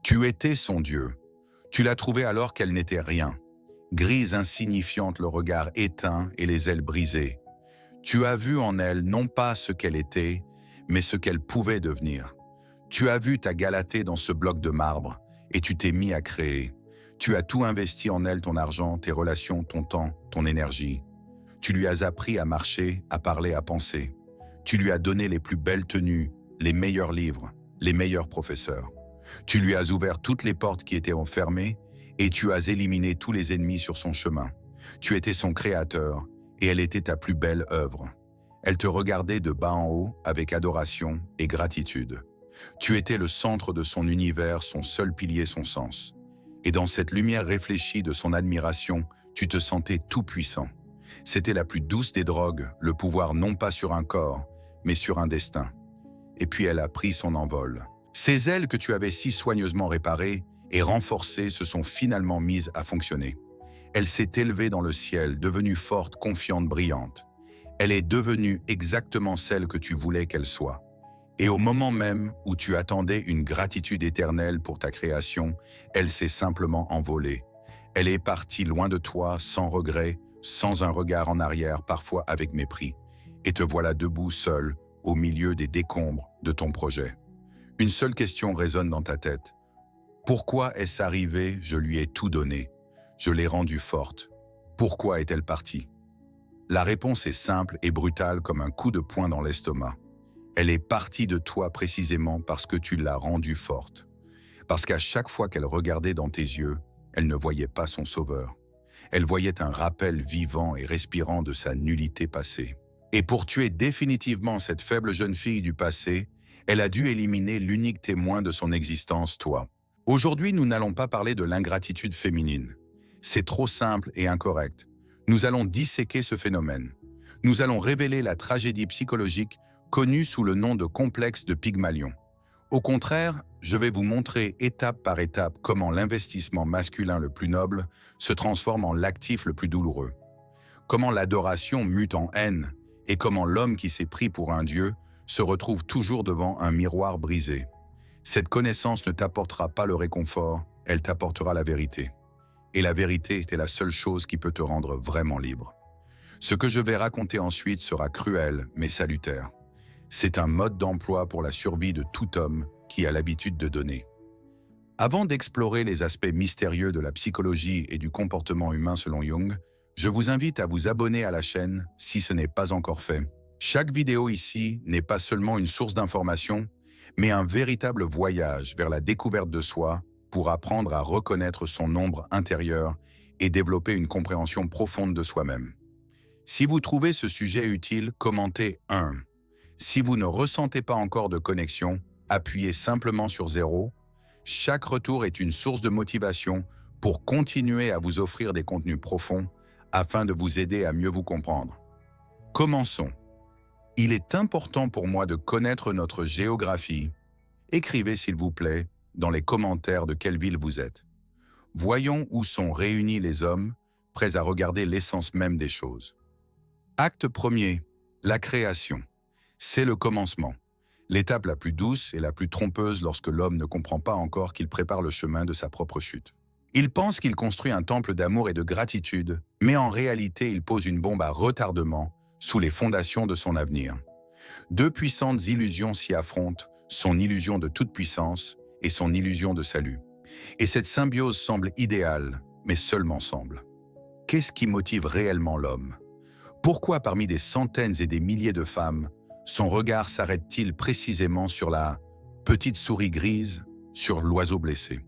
Tu étais son Dieu. Tu l'as trouvée alors qu'elle n'était rien. Grise insignifiante, le regard éteint et les ailes brisées. Tu as vu en elle non pas ce qu'elle était, mais ce qu'elle pouvait devenir. Tu as vu ta Galatée dans ce bloc de marbre et tu t'es mis à créer. Tu as tout investi en elle, ton argent, tes relations, ton temps, ton énergie. Tu lui as appris à marcher, à parler, à penser. Tu lui as donné les plus belles tenues, les meilleurs livres, les meilleurs professeurs. Tu lui as ouvert toutes les portes qui étaient enfermées et tu as éliminé tous les ennemis sur son chemin. Tu étais son créateur et elle était ta plus belle œuvre. Elle te regardait de bas en haut avec adoration et gratitude. Tu étais le centre de son univers, son seul pilier, son sens. Et dans cette lumière réfléchie de son admiration, tu te sentais tout puissant. C'était la plus douce des drogues, le pouvoir non pas sur un corps, mais sur un destin. Et puis elle a pris son envol. Ces ailes que tu avais si soigneusement réparées et renforcées se sont finalement mises à fonctionner. Elle s'est élevée dans le ciel, devenue forte, confiante, brillante. Elle est devenue exactement celle que tu voulais qu'elle soit. Et au moment même où tu attendais une gratitude éternelle pour ta création, elle s'est simplement envolée. Elle est partie loin de toi, sans regret, sans un regard en arrière, parfois avec mépris. Et te voilà debout seul, au milieu des décombres de ton projet. Une seule question résonne dans ta tête. Pourquoi est-ce arrivé? Je lui ai tout donné. Je l'ai rendue forte. Pourquoi est-elle partie? La réponse est simple et brutale comme un coup de poing dans l'estomac. Elle est partie de toi précisément parce que tu l'as rendue forte. Parce qu'à chaque fois qu'elle regardait dans tes yeux, elle ne voyait pas son sauveur. Elle voyait un rappel vivant et respirant de sa nullité passée. Et pour tuer définitivement cette faible jeune fille du passé, elle a dû éliminer l'unique témoin de son existence, toi. Aujourd'hui, nous n'allons pas parler de l'ingratitude féminine. C'est trop simple et incorrect. Nous allons disséquer ce phénomène. Nous allons révéler la tragédie psychologique connue sous le nom de complexe de Pygmalion. Au contraire, je vais vous montrer étape par étape comment l'investissement masculin le plus noble se transforme en l'actif le plus douloureux. Comment l'adoration mute en haine et comment l'homme qui s'est pris pour un dieu se retrouve toujours devant un miroir brisé. Cette connaissance ne t'apportera pas le réconfort, elle t'apportera la vérité. Et la vérité est la seule chose qui peut te rendre vraiment libre. Ce que je vais raconter ensuite sera cruel mais salutaire. C'est un mode d'emploi pour la survie de tout homme qui a l'habitude de donner. Avant d'explorer les aspects mystérieux de la psychologie et du comportement humain selon Jung, je vous invite à vous abonner à la chaîne si ce n'est pas encore fait. Chaque vidéo ici n'est pas seulement une source d'information, mais un véritable voyage vers la découverte de soi pour apprendre à reconnaître son ombre intérieure et développer une compréhension profonde de soi-même. Si vous trouvez ce sujet utile, commentez 1. Si vous ne ressentez pas encore de connexion, appuyez simplement sur 0. Chaque retour est une source de motivation pour continuer à vous offrir des contenus profonds afin de vous aider à mieux vous comprendre. Commençons. Il est important pour moi de connaître notre géographie. Écrivez s'il vous plaît dans les commentaires de quelle ville vous êtes. Voyons où sont réunis les hommes, prêts à regarder l'essence même des choses. Acte premier, la création. C'est le commencement. L'étape la plus douce et la plus trompeuse lorsque l'homme ne comprend pas encore qu'il prépare le chemin de sa propre chute. Il pense qu'il construit un temple d'amour et de gratitude, mais en réalité il pose une bombe à retardement sous les fondations de son avenir. Deux puissantes illusions s'y affrontent, son illusion de toute puissance et son illusion de salut. Et cette symbiose semble idéale, mais seulement semble. Qu'est-ce qui motive réellement l'homme? Pourquoi parmi des centaines et des milliers de femmes, son regard s'arrête-t-il précisément sur la petite souris grise, sur l'oiseau blessé?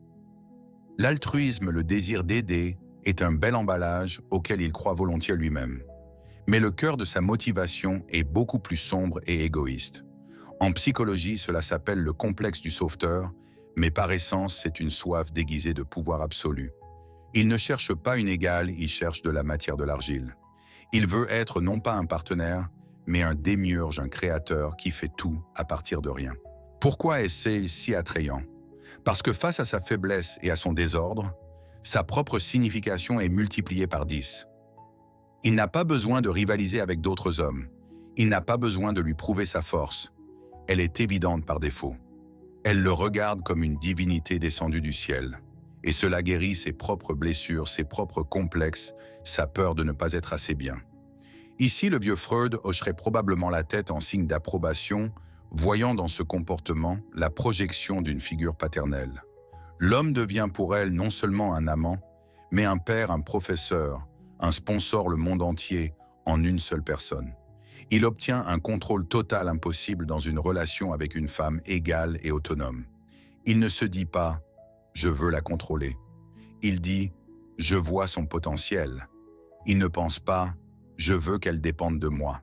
L'altruisme, le désir d'aider, est un bel emballage auquel il croit volontiers lui-même. Mais le cœur de sa motivation est beaucoup plus sombre et égoïste. En psychologie, cela s'appelle le complexe du sauveteur, mais par essence, c'est une soif déguisée de pouvoir absolu. Il ne cherche pas une égale, il cherche de la matière de l'argile. Il veut être non pas un partenaire, mais un démiurge, un créateur qui fait tout à partir de rien. Pourquoi est-ce si attrayant? Parce que face à sa faiblesse et à son désordre, sa propre signification est multipliée par 10. Il n'a pas besoin de rivaliser avec d'autres hommes. Il n'a pas besoin de lui prouver sa force. Elle est évidente par défaut. Elle le regarde comme une divinité descendue du ciel. Et cela guérit ses propres blessures, ses propres complexes, sa peur de ne pas être assez bien. Ici, le vieux Freud hocherait probablement la tête en signe d'approbation, voyant dans ce comportement la projection d'une figure paternelle. L'homme devient pour elle non seulement un amant, mais un père, un professeur, un sponsor le monde entier en une seule personne. Il obtient un contrôle total impossible dans une relation avec une femme égale et autonome. Il ne se dit pas « je veux la contrôler ». Il dit « je vois son potentiel ». Il ne pense pas « je veux qu'elle dépende de moi ».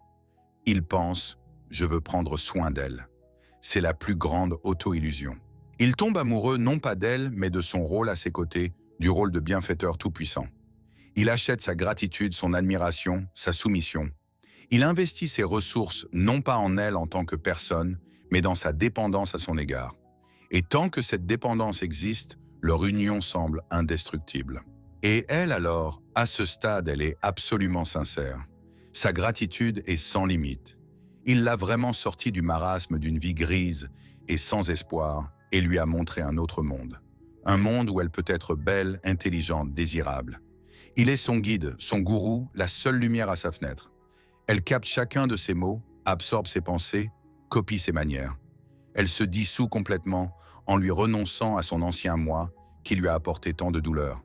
Il pense « je veux prendre soin d'elle ». C'est la plus grande auto-illusion. Il tombe amoureux non pas d'elle, mais de son rôle à ses côtés, du rôle de bienfaiteur tout-puissant. Il achète sa gratitude, son admiration, sa soumission. Il investit ses ressources non pas en elle en tant que personne, mais dans sa dépendance à son égard. Et tant que cette dépendance existe, leur union semble indestructible. Et elle alors, à ce stade, elle est absolument sincère. Sa gratitude est sans limite. Il l'a vraiment sortie du marasme d'une vie grise et sans espoir et lui a montré un autre monde. Un monde où elle peut être belle, intelligente, désirable. Il est son guide, son gourou, la seule lumière à sa fenêtre. Elle capte chacun de ses mots, absorbe ses pensées, copie ses manières. Elle se dissout complètement en lui renonçant à son ancien moi qui lui a apporté tant de douleur.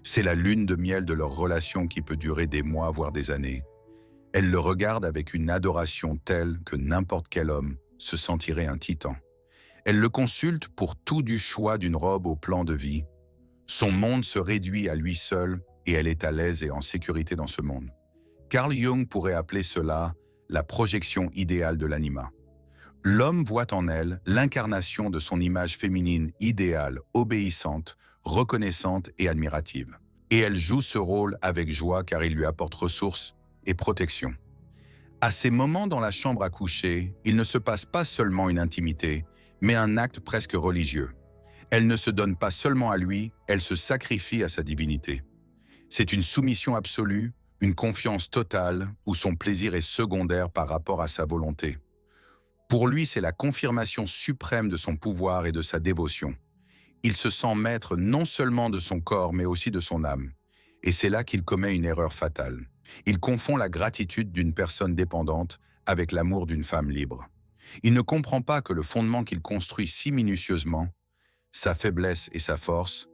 C'est la lune de miel de leur relation qui peut durer des mois, voire des années. Elle le regarde avec une adoration telle que n'importe quel homme se sentirait un titan. Elle le consulte pour tout du choix d'une robe au plan de vie. Son monde se réduit à lui seul et elle est à l'aise et en sécurité dans ce monde. Carl Jung pourrait appeler cela la projection idéale de l'anima. L'homme voit en elle l'incarnation de son image féminine idéale, obéissante, reconnaissante et admirative. Et elle joue ce rôle avec joie car il lui apporte ressources et protection. À ces moments dans la chambre à coucher, il ne se passe pas seulement une intimité, mais un acte presque religieux. Elle ne se donne pas seulement à lui, elle se sacrifie à sa divinité. C'est une soumission absolue, une confiance totale, où son plaisir est secondaire par rapport à sa volonté. Pour lui, c'est la confirmation suprême de son pouvoir et de sa dévotion. Il se sent maître non seulement de son corps, mais aussi de son âme. Et c'est là qu'il commet une erreur fatale. Il confond la gratitude d'une personne dépendante avec l'amour d'une femme libre. Il ne comprend pas que le fondement qu'il construit si minutieusement, sa faiblesse et sa force,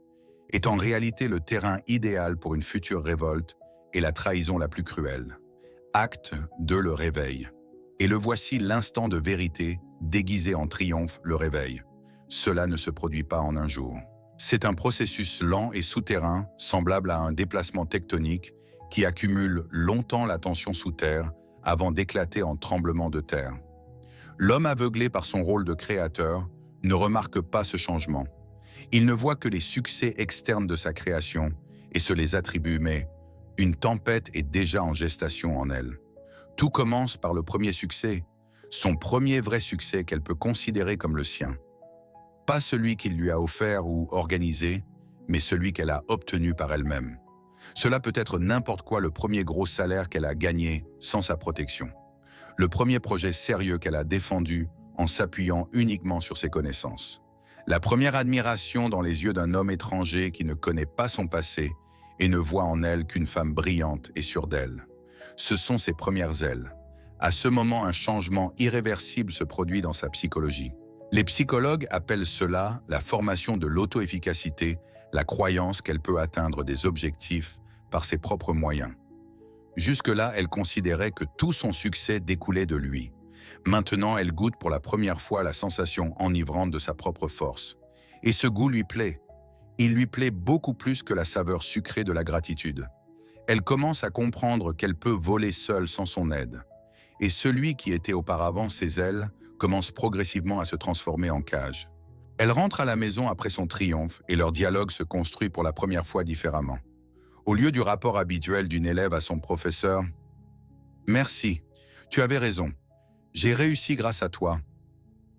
est en réalité le terrain idéal pour une future révolte et la trahison la plus cruelle. Acte de le réveil. Et le voici l'instant de vérité, déguisé en triomphe, le réveil. Cela ne se produit pas en un jour. C'est un processus lent et souterrain, semblable à un déplacement tectonique, qui accumule longtemps la tension sous terre avant d'éclater en tremblement de terre. L'homme aveuglé par son rôle de créateur ne remarque pas ce changement. Il ne voit que les succès externes de sa création et se les attribue, mais une tempête est déjà en gestation en elle. Tout commence par le premier succès, son premier vrai succès qu'elle peut considérer comme le sien. Pas celui qu'il lui a offert ou organisé, mais celui qu'elle a obtenu par elle-même. Cela peut être n'importe quoi, le premier gros salaire qu'elle a gagné sans sa protection. Le premier projet sérieux qu'elle a défendu en s'appuyant uniquement sur ses connaissances. La première admiration dans les yeux d'un homme étranger qui ne connaît pas son passé et ne voit en elle qu'une femme brillante et sûre d'elle. Ce sont ses premières ailes. À ce moment, un changement irréversible se produit dans sa psychologie. Les psychologues appellent cela la formation de l'auto-efficacité, la croyance qu'elle peut atteindre des objectifs par ses propres moyens. Jusque-là, elle considérait que tout son succès découlait de lui. Maintenant, elle goûte pour la première fois la sensation enivrante de sa propre force. Et ce goût lui plaît. Il lui plaît beaucoup plus que la saveur sucrée de la gratitude. Elle commence à comprendre qu'elle peut voler seule sans son aide. Et celui qui était auparavant ses ailes commence progressivement à se transformer en cage. Elle rentre à la maison après son triomphe et leur dialogue se construit pour la première fois différemment. Au lieu du rapport habituel d'une élève à son professeur, « Merci, tu avais raison, j'ai réussi grâce à toi »,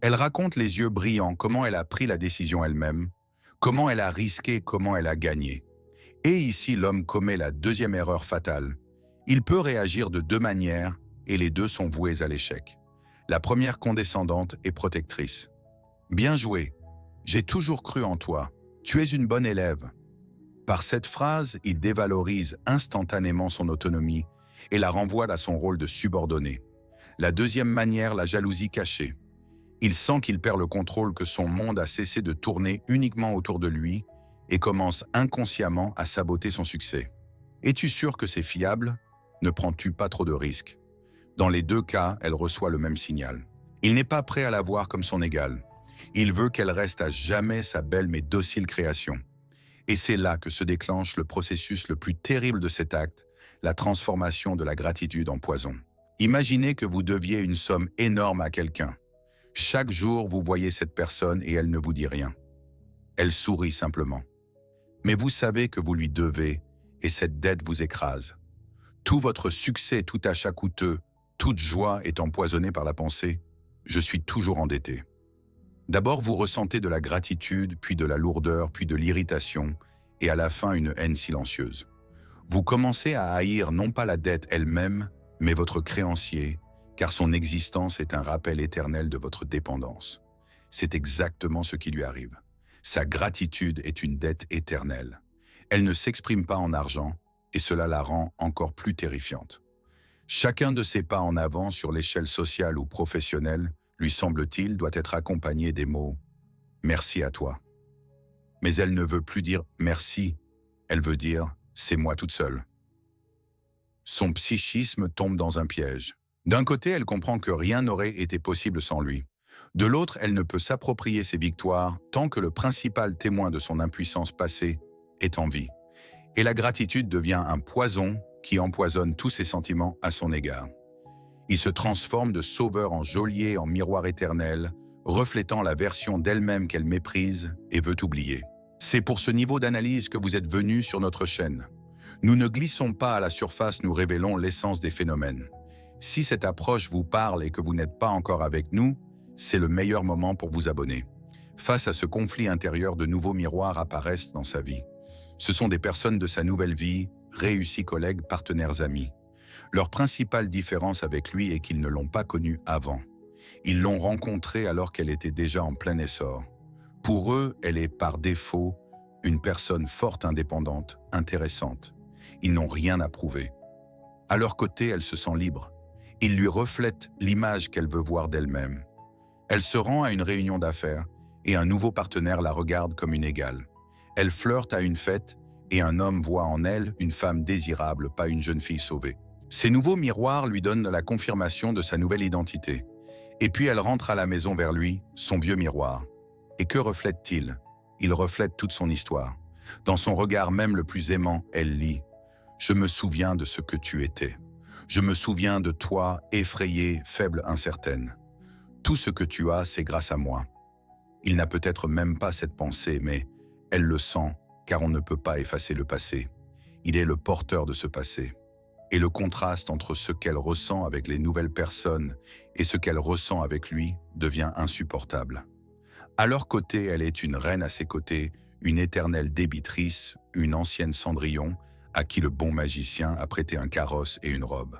elle raconte les yeux brillants comment elle a pris la décision elle-même, comment elle a risqué, comment elle a gagné. Et ici, l'homme commet la deuxième erreur fatale. Il peut réagir de deux manières et les deux sont voués à l'échec. La première condescendante et protectrice. « Bien joué. J'ai toujours cru en toi. Tu es une bonne élève. Par cette phrase, il dévalorise instantanément son autonomie et la renvoie à son rôle de subordonné. La deuxième manière, la jalousie cachée. Il sent qu'il perd le contrôle, que son monde a cessé de tourner uniquement autour de lui et commence inconsciemment à saboter son succès. Es-tu sûr que c'est fiable? Ne prends-tu pas trop de risques? Dans les deux cas, elle reçoit le même signal. Il n'est pas prêt à la voir comme son égale. Il veut qu'elle reste à jamais sa belle mais docile création. Et c'est là que se déclenche le processus le plus terrible de cet acte, la transformation de la gratitude en poison. Imaginez que vous deviez une somme énorme à quelqu'un. Chaque jour, vous voyez cette personne et elle ne vous dit rien. Elle sourit simplement. Mais vous savez que vous lui devez et cette dette vous écrase. Tout votre succès, tout achat coûteux, toute joie est empoisonnée par la pensée « je suis toujours endetté ». D'abord, vous ressentez de la gratitude, puis de la lourdeur, puis de l'irritation, et à la fin une haine silencieuse. Vous commencez à haïr non pas la dette elle-même, mais votre créancier, car son existence est un rappel éternel de votre dépendance. C'est exactement ce qui lui arrive. Sa gratitude est une dette éternelle. Elle ne s'exprime pas en argent, et cela la rend encore plus terrifiante. Chacun de ses pas en avant sur l'échelle sociale ou professionnelle, lui semble-t-il, doit être accompagné des mots « merci à toi ». Mais elle ne veut plus dire « merci », elle veut dire « c'est moi toute seule ». Son psychisme tombe dans un piège. D'un côté, elle comprend que rien n'aurait été possible sans lui. De l'autre, elle ne peut s'approprier ses victoires tant que le principal témoin de son impuissance passée est en vie. Et la gratitude devient un poison qui empoisonne tous ses sentiments à son égard. Il se transforme de sauveur en geôlier, en miroir éternel, reflétant la version d'elle-même qu'elle méprise et veut oublier. C'est pour ce niveau d'analyse que vous êtes venu sur notre chaîne. Nous ne glissons pas à la surface, nous révélons l'essence des phénomènes. Si cette approche vous parle et que vous n'êtes pas encore avec nous, c'est le meilleur moment pour vous abonner. Face à ce conflit intérieur, de nouveaux miroirs apparaissent dans sa vie. Ce sont des personnes de sa nouvelle vie, réussis collègues, partenaires, amis. Leur principale différence avec lui est qu'ils ne l'ont pas connue avant. Ils l'ont rencontrée alors qu'elle était déjà en plein essor. Pour eux, elle est par défaut une personne forte, indépendante, intéressante. Ils n'ont rien à prouver. À leur côté, elle se sent libre. Ils lui reflètent l'image qu'elle veut voir d'elle-même. Elle se rend à une réunion d'affaires et un nouveau partenaire la regarde comme une égale. Elle flirte à une fête et un homme voit en elle une femme désirable, pas une jeune fille sauvée. Ces nouveaux miroirs lui donnent la confirmation de sa nouvelle identité. Et puis elle rentre à la maison vers lui, son vieux miroir. Et que reflète-t-il? Il reflète toute son histoire. Dans son regard même le plus aimant, elle lit « Je me souviens de ce que tu étais. Je me souviens de toi, effrayée, faible, incertaine. Tout ce que tu as, c'est grâce à moi. » Il n'a peut-être même pas cette pensée, mais elle le sent, car on ne peut pas effacer le passé. Il est le porteur de ce passé. Et le contraste entre ce qu'elle ressent avec les nouvelles personnes et ce qu'elle ressent avec lui devient insupportable. À leur côté, elle est une reine, à ses côtés, une éternelle débitrice, une ancienne Cendrillon, à qui le bon magicien a prêté un carrosse et une robe.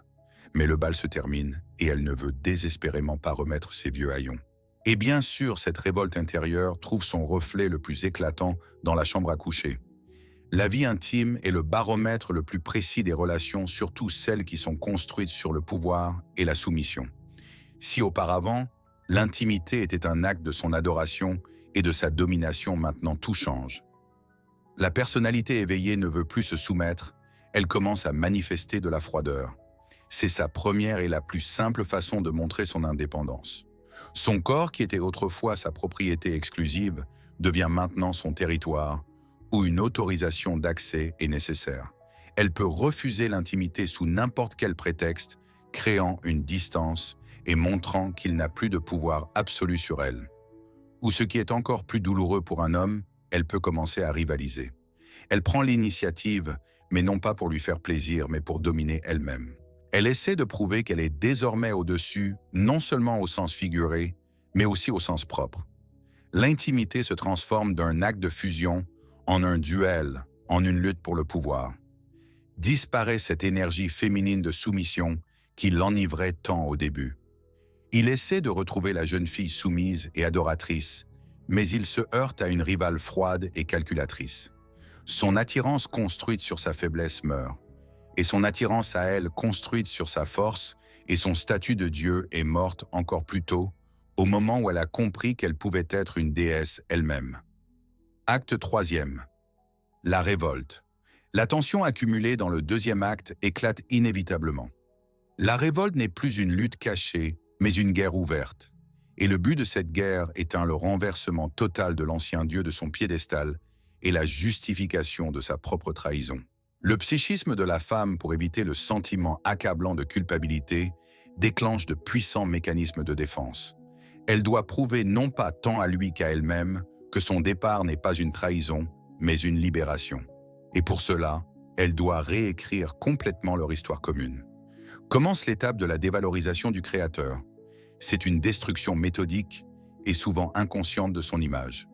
Mais le bal se termine et elle ne veut désespérément pas remettre ses vieux haillons. Et bien sûr, cette révolte intérieure trouve son reflet le plus éclatant dans la chambre à coucher. La vie intime est le baromètre le plus précis des relations, surtout celles qui sont construites sur le pouvoir et la soumission. Si auparavant, l'intimité était un acte de son adoration et de sa domination, maintenant tout change. La personnalité éveillée ne veut plus se soumettre, elle commence à manifester de la froideur. C'est sa première et la plus simple façon de montrer son indépendance. Son corps, qui était autrefois sa propriété exclusive, devient maintenant son territoire, où une autorisation d'accès est nécessaire. Elle peut refuser l'intimité sous n'importe quel prétexte, créant une distance et montrant qu'il n'a plus de pouvoir absolu sur elle. Ou ce qui est encore plus douloureux pour un homme, elle peut commencer à rivaliser. Elle prend l'initiative, mais non pas pour lui faire plaisir, mais pour dominer elle-même. Elle essaie de prouver qu'elle est désormais au-dessus, non seulement au sens figuré, mais aussi au sens propre. L'intimité se transforme d'un acte de fusion en un duel, en une lutte pour le pouvoir. Disparaît cette énergie féminine de soumission qui l'enivrait tant au début. Il essaie de retrouver la jeune fille soumise et adoratrice, Mais il se heurte à une rivale froide et calculatrice. Son attirance construite sur sa faiblesse meurt, et son attirance à elle construite sur sa force et son statut de Dieu est morte encore plus tôt, au moment où elle a compris qu'elle pouvait être une déesse elle-même. Acte troisième. La révolte. La tension accumulée dans le deuxième acte éclate inévitablement. La révolte n'est plus une lutte cachée, mais une guerre ouverte. Et le but de cette guerre éteint le renversement total de l'ancien Dieu de son piédestal et la justification de sa propre trahison. Le psychisme de la femme, pour éviter le sentiment accablant de culpabilité, déclenche de puissants mécanismes de défense. Elle doit prouver non pas tant à lui qu'à elle-même que son départ n'est pas une trahison, mais une libération. Et pour cela, elle doit réécrire complètement leur histoire commune. Commence l'étape de la dévalorisation du créateur. C'est une destruction méthodique et souvent inconsciente de son image.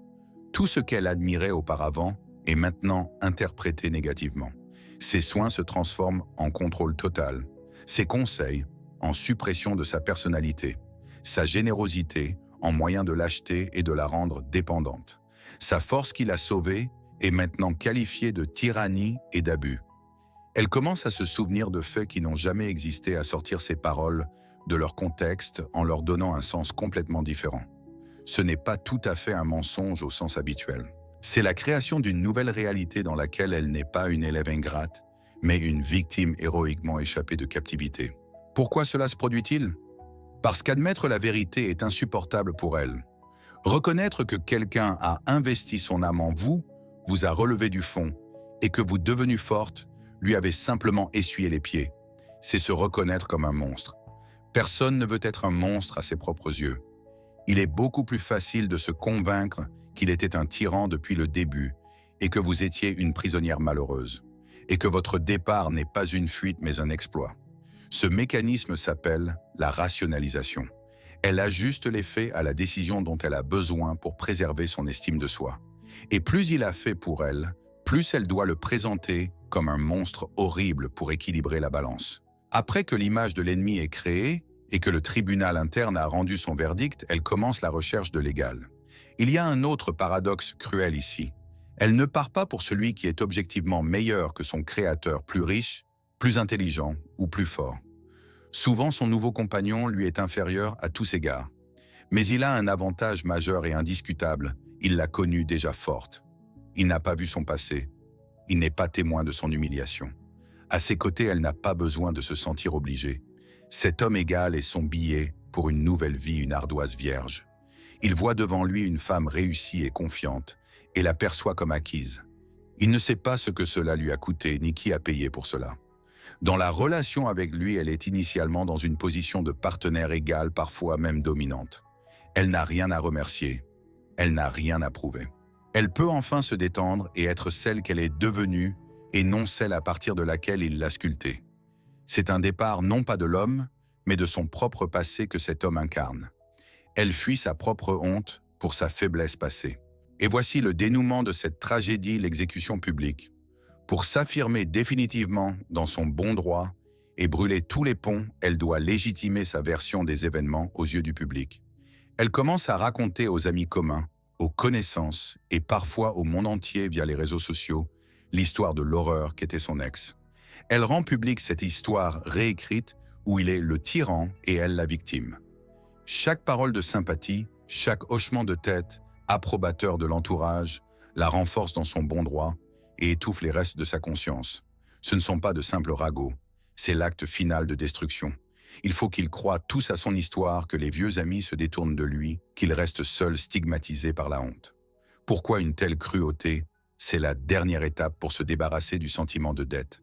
Tout ce qu'elle admirait auparavant est maintenant interprété négativement. Ses soins se transforment en contrôle total, ses conseils en suppression de sa personnalité, sa générosité en moyen de l'acheter et de la rendre dépendante. Sa force qui l'a sauvée est maintenant qualifiée de tyrannie et d'abus. Elle commence à se souvenir de faits qui n'ont jamais existé, à sortir ses paroles de leur contexte en leur donnant un sens complètement différent. Ce n'est pas tout à fait un mensonge au sens habituel. C'est la création d'une nouvelle réalité dans laquelle elle n'est pas une élève ingrate, mais une victime héroïquement échappée de captivité. Pourquoi cela se produit-il? Parce qu'admettre la vérité est insupportable pour elle. Reconnaître que quelqu'un a investi son âme en vous, vous a relevé du fond, et que vous, devenue forte, lui avez simplement essuyé les pieds. C'est se reconnaître comme un monstre. Personne ne veut être un monstre à ses propres yeux. Il est beaucoup plus facile de se convaincre qu'il était un tyran depuis le début et que vous étiez une prisonnière malheureuse, et que votre départ n'est pas une fuite mais un exploit. Ce mécanisme s'appelle la rationalisation. Elle ajuste les faits à la décision dont elle a besoin pour préserver son estime de soi. Et plus il a fait pour elle, plus elle doit le présenter comme un monstre horrible pour équilibrer la balance. Après que l'image de l'ennemi est créée et que le tribunal interne a rendu son verdict, elle commence la recherche de l'égal. Il y a un autre paradoxe cruel ici. Elle ne part pas pour celui qui est objectivement meilleur que son créateur, plus riche, plus intelligent ou plus fort. Souvent, son nouveau compagnon lui est inférieur à tous égards. Mais il a un avantage majeur et indiscutable, il l'a connue déjà forte. Il n'a pas vu son passé, il n'est pas témoin de son humiliation. À ses côtés, elle n'a pas besoin de se sentir obligée. Cet homme égal est son billet pour une nouvelle vie, une ardoise vierge. Il voit devant lui une femme réussie et confiante, et la perçoit comme acquise. Il ne sait pas ce que cela lui a coûté, ni qui a payé pour cela. Dans la relation avec lui, elle est initialement dans une position de partenaire égale, parfois même dominante. Elle n'a rien à remercier, elle n'a rien à prouver. Elle peut enfin se détendre et être celle qu'elle est devenue, et non celle à partir de laquelle il l'a sculptée. C'est un départ non pas de l'homme, mais de son propre passé que cet homme incarne. Elle fuit sa propre honte pour sa faiblesse passée. Et voici le dénouement de cette tragédie, l'exécution publique. Pour s'affirmer définitivement dans son bon droit et brûler tous les ponts, elle doit légitimer sa version des événements aux yeux du public. Elle commence à raconter aux amis communs, aux connaissances et parfois au monde entier via les réseaux sociaux l'histoire de l'horreur qu'était son ex. Elle rend publique cette histoire réécrite où il est le tyran et elle la victime. Chaque parole de sympathie, chaque hochement de tête, approbateur de l'entourage, la renforce dans son bon droit et étouffe les restes de sa conscience. Ce ne sont pas de simples ragots, c'est l'acte final de destruction. Il faut qu'il croie tous à son histoire, que les vieux amis se détournent de lui, qu'il reste seul stigmatisé par la honte. Pourquoi une telle cruauté? C'est la dernière étape pour se débarrasser du sentiment de dette.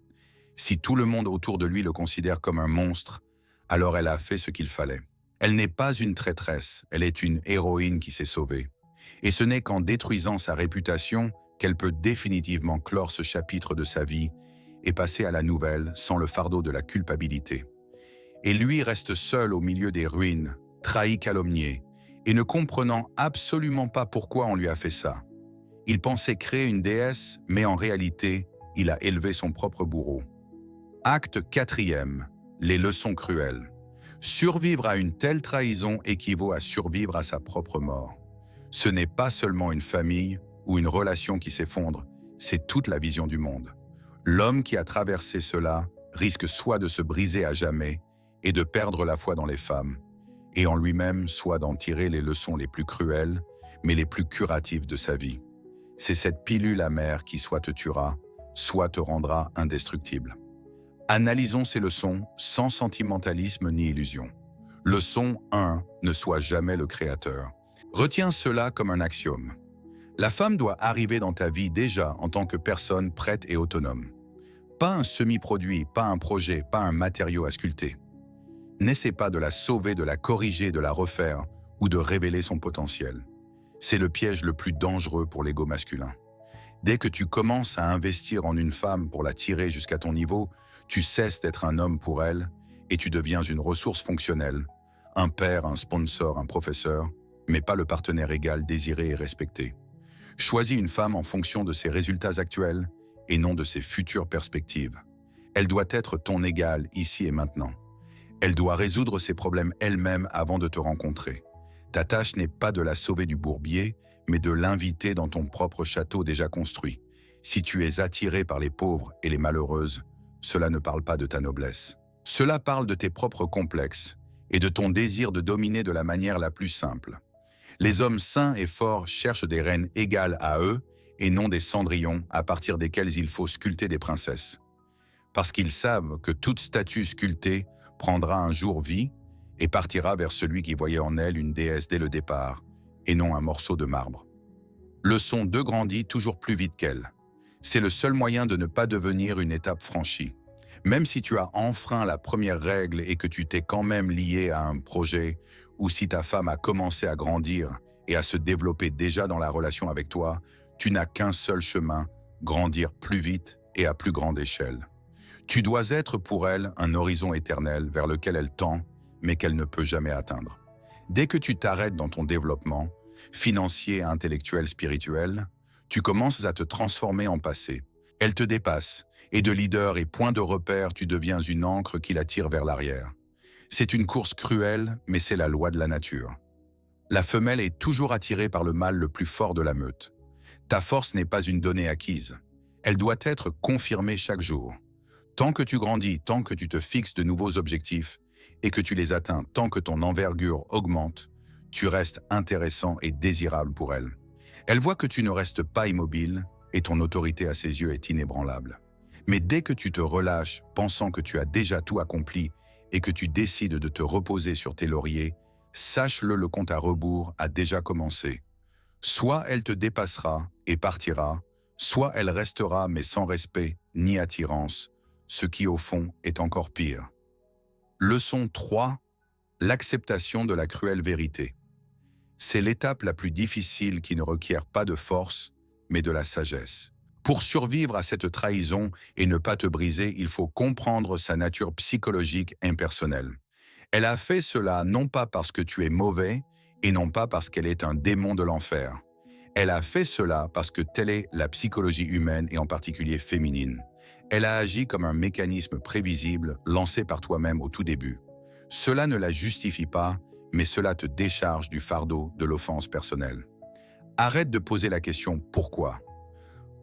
Si tout le monde autour de lui le considère comme un monstre, alors elle a fait ce qu'il fallait. Elle n'est pas une traîtresse, elle est une héroïne qui s'est sauvée. Et ce n'est qu'en détruisant sa réputation qu'elle peut définitivement clore ce chapitre de sa vie et passer à la nouvelle sans le fardeau de la culpabilité. Et lui reste seul au milieu des ruines, trahi, calomnié, et ne comprenant absolument pas pourquoi on lui a fait ça. Il pensait créer une déesse, mais en réalité, il a élevé son propre bourreau. Acte quatrième, les leçons cruelles. Survivre à une telle trahison équivaut à survivre à sa propre mort. Ce n'est pas seulement une famille ou une relation qui s'effondre, c'est toute la vision du monde. L'homme qui a traversé cela risque soit de se briser à jamais et de perdre la foi dans les femmes, et en lui-même soit d'en tirer les leçons les plus cruelles, mais les plus curatives de sa vie. C'est cette pilule amère qui soit te tuera, soit te rendra indestructible. Analysons ces leçons sans sentimentalisme ni illusion. Leçon 1. Ne sois jamais le créateur. Retiens cela comme un axiome. La femme doit arriver dans ta vie déjà en tant que personne prête et autonome. Pas un semi-produit, pas un projet, pas un matériau à sculpter. N'essaie pas de la sauver, de la corriger, de la refaire ou de révéler son potentiel. C'est le piège le plus dangereux pour l'ego masculin. Dès que tu commences à investir en une femme pour la tirer jusqu'à ton niveau, tu cesses d'être un homme pour elle et tu deviens une ressource fonctionnelle, un père, un sponsor, un professeur, mais pas le partenaire égal désiré et respecté. Choisis une femme en fonction de ses résultats actuels et non de ses futures perspectives. Elle doit être ton égale ici et maintenant. Elle doit résoudre ses problèmes elle-même avant de te rencontrer. Ta tâche n'est pas de la sauver du bourbier, mais de l'inviter dans ton propre château déjà construit. Si tu es attiré par les pauvres et les malheureuses, cela ne parle pas de ta noblesse. Cela parle de tes propres complexes et de ton désir de dominer de la manière la plus simple. Les hommes sains et forts cherchent des reines égales à eux et non des cendrillons à partir desquels il faut sculpter des princesses. Parce qu'ils savent que toute statue sculptée prendra un jour vie et partira vers celui qui voyait en elle une déesse dès le départ, et non un morceau de marbre. Leçon 2. Grandit toujours plus vite qu'elle. C'est le seul moyen de ne pas devenir une étape franchie. Même si tu as enfreint la première règle et que tu t'es quand même lié à un projet, ou si ta femme a commencé à grandir et à se développer déjà dans la relation avec toi, tu n'as qu'un seul chemin, grandir plus vite et à plus grande échelle. Tu dois être pour elle un horizon éternel vers lequel elle tend, mais qu'elle ne peut jamais atteindre. Dès que tu t'arrêtes dans ton développement, financier, intellectuel, spirituel, tu commences à te transformer en passé. Elle te dépasse, et de leader et point de repère, tu deviens une ancre qui la tire vers l'arrière. C'est une course cruelle, mais c'est la loi de la nature. La femelle est toujours attirée par le mâle le plus fort de la meute. Ta force n'est pas une donnée acquise. Elle doit être confirmée chaque jour. Tant que tu grandis, tant que tu te fixes de nouveaux objectifs et que tu les atteins, tant que ton envergure augmente, tu restes intéressant et désirable pour elle. Elle voit que tu ne restes pas immobile et ton autorité à ses yeux est inébranlable. Mais dès que tu te relâches, pensant que tu as déjà tout accompli et que tu décides de te reposer sur tes lauriers, sache-le, le compte à rebours a déjà commencé. Soit elle te dépassera et partira, soit elle restera mais sans respect ni attirance, ce qui au fond est encore pire. Leçon 3. L'acceptation de la cruelle vérité. C'est l'étape la plus difficile qui ne requiert pas de force, mais de la sagesse. Pour survivre à cette trahison et ne pas te briser, il faut comprendre sa nature psychologique impersonnelle. Elle a fait cela non pas parce que tu es mauvais et non pas parce qu'elle est un démon de l'enfer. Elle a fait cela parce que telle est la psychologie humaine et en particulier féminine. Elle a agi comme un mécanisme prévisible lancé par toi-même au tout début. Cela ne la justifie pas, mais cela te décharge du fardeau de l'offense personnelle. Arrête de poser la question « pourquoi ?»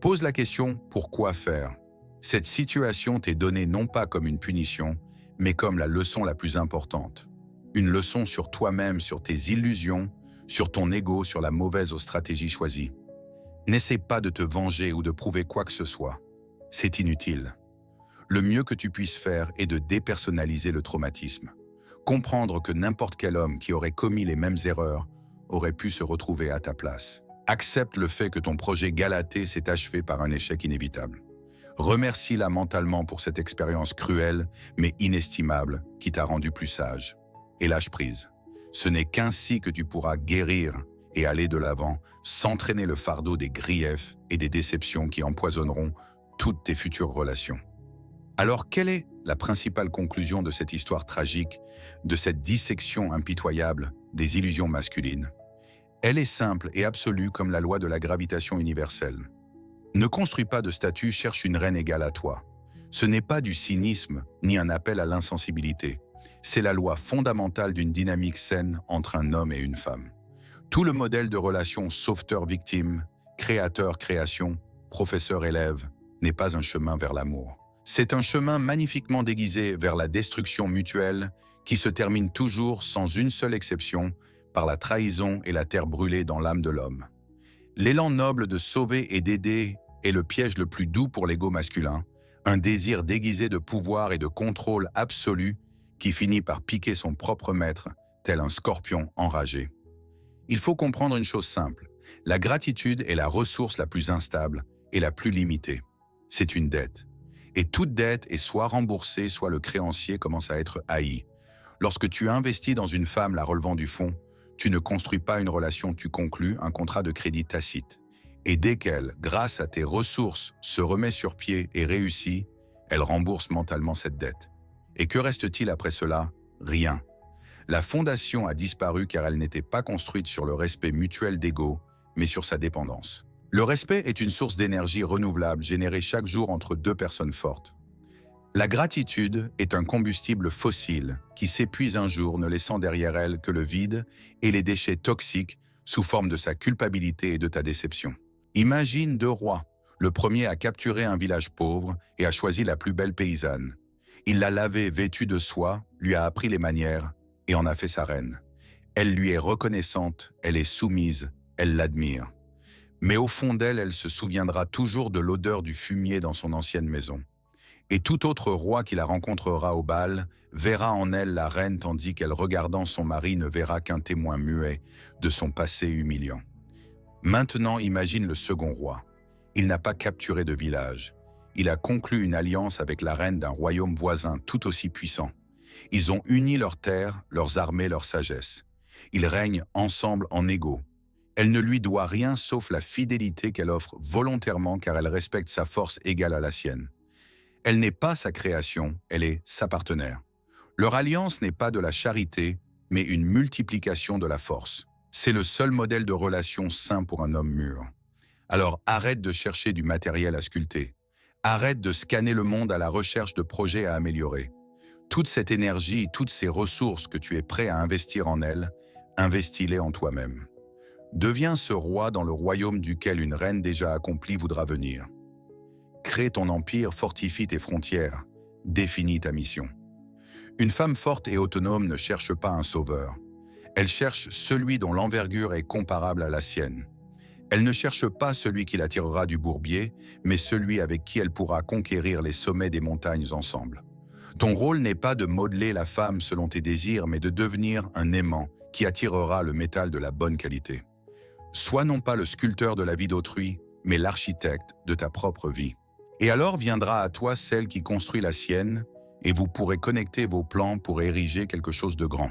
Pose la question « pourquoi faire ?» Cette situation t'est donnée non pas comme une punition, mais comme la leçon la plus importante. Une leçon sur toi-même, sur tes illusions, sur ton ego, sur la mauvaise stratégie choisie. N'essaie pas de te venger ou de prouver quoi que ce soit. C'est inutile. Le mieux que tu puisses faire est de dépersonnaliser le traumatisme. Comprendre que n'importe quel homme qui aurait commis les mêmes erreurs aurait pu se retrouver à ta place. Accepte le fait que ton projet Galatée s'est achevé par un échec inévitable. Remercie-la mentalement pour cette expérience cruelle mais inestimable qui t'a rendu plus sage. Et lâche prise. Ce n'est qu'ainsi que tu pourras guérir et aller de l'avant sans traîner le fardeau des griefs et des déceptions qui empoisonneront toutes tes futures relations. Alors, quelle est la principale conclusion de cette histoire tragique, de cette dissection impitoyable des illusions masculines? Elle est simple et absolue comme la loi de la gravitation universelle. Ne construis pas de statue, cherche une reine égale à toi. Ce n'est pas du cynisme ni un appel à l'insensibilité. C'est la loi fondamentale d'une dynamique saine entre un homme et une femme. Tout le modèle de relation sauveteur-victime, créateur-création, professeur-élève n'est pas un chemin vers l'amour. C'est un chemin magnifiquement déguisé vers la destruction mutuelle qui se termine toujours, sans une seule exception, par la trahison et la terre brûlée dans l'âme de l'homme. L'élan noble de sauver et d'aider est le piège le plus doux pour l'ego masculin, un désir déguisé de pouvoir et de contrôle absolu qui finit par piquer son propre maître, tel un scorpion enragé. Il faut comprendre une chose simple, la gratitude est la ressource la plus instable et la plus limitée. C'est une dette. Et toute dette est soit remboursée, soit le créancier commence à être haï. Lorsque tu investis dans une femme la relevant du fond, tu ne construis pas une relation, tu conclus un contrat de crédit tacite. Et dès qu'elle, grâce à tes ressources, se remet sur pied et réussit, elle rembourse mentalement cette dette. Et que reste-t-il après cela? Rien. La fondation a disparu car elle n'était pas construite sur le respect mutuel d'ego, mais sur sa dépendance. Le respect est une source d'énergie renouvelable générée chaque jour entre deux personnes fortes. La gratitude est un combustible fossile qui s'épuise un jour, ne laissant derrière elle que le vide et les déchets toxiques sous forme de sa culpabilité et de ta déception. Imagine deux rois. Le premier a capturé un village pauvre et a choisi la plus belle paysanne. Il l'a lavée vêtue de soie, lui a appris les manières et en a fait sa reine. Elle lui est reconnaissante, elle est soumise, elle l'admire. Mais au fond d'elle, elle se souviendra toujours de l'odeur du fumier dans son ancienne maison. Et tout autre roi qui la rencontrera au bal verra en elle la reine tandis qu'elle, regardant son mari, ne verra qu'un témoin muet de son passé humiliant. Maintenant, imagine le second roi. Il n'a pas capturé de village. Il a conclu une alliance avec la reine d'un royaume voisin tout aussi puissant. Ils ont uni leurs terres, leurs armées, leur sagesse. Ils règnent ensemble en égaux. Elle ne lui doit rien sauf la fidélité qu'elle offre volontairement car elle respecte sa force égale à la sienne. Elle n'est pas sa création, elle est sa partenaire. Leur alliance n'est pas de la charité, mais une multiplication de la force. C'est le seul modèle de relation sain pour un homme mûr. Alors arrête de chercher du matériel à sculpter. Arrête de scanner le monde à la recherche de projets à améliorer. Toute cette énergie, toutes ces ressources que tu es prêt à investir en elle, investis-les en toi-même. Deviens ce roi dans le royaume duquel une reine déjà accomplie voudra venir. Crée ton empire, fortifie tes frontières, définis ta mission. Une femme forte et autonome ne cherche pas un sauveur. Elle cherche celui dont l'envergure est comparable à la sienne. Elle ne cherche pas celui qui la tirera du bourbier, mais celui avec qui elle pourra conquérir les sommets des montagnes ensemble. Ton rôle n'est pas de modeler la femme selon tes désirs, mais de devenir un aimant qui attirera le métal de la bonne qualité. Sois non pas le sculpteur de la vie d'autrui, mais l'architecte de ta propre vie. Et alors viendra à toi celle qui construit la sienne, et vous pourrez connecter vos plans pour ériger quelque chose de grand.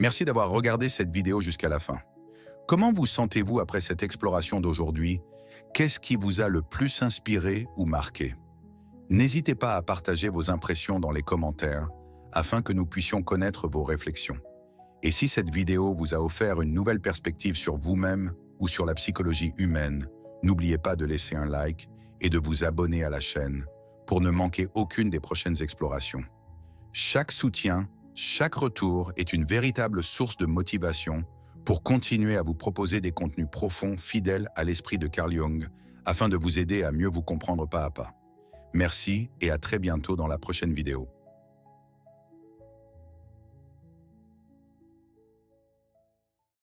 Merci d'avoir regardé cette vidéo jusqu'à la fin. Comment vous sentez-vous après cette exploration d'aujourd'hui? Qu'est-ce qui vous a le plus inspiré ou marqué? N'hésitez pas à partager vos impressions dans les commentaires, afin que nous puissions connaître vos réflexions. Et si cette vidéo vous a offert une nouvelle perspective sur vous-même ou sur la psychologie humaine, n'oubliez pas de laisser un like et de vous abonner à la chaîne pour ne manquer aucune des prochaines explorations. Chaque soutien, chaque retour est une véritable source de motivation pour continuer à vous proposer des contenus profonds, fidèles à l'esprit de Carl Jung, afin de vous aider à mieux vous comprendre pas à pas. Merci et à très bientôt dans la prochaine vidéo.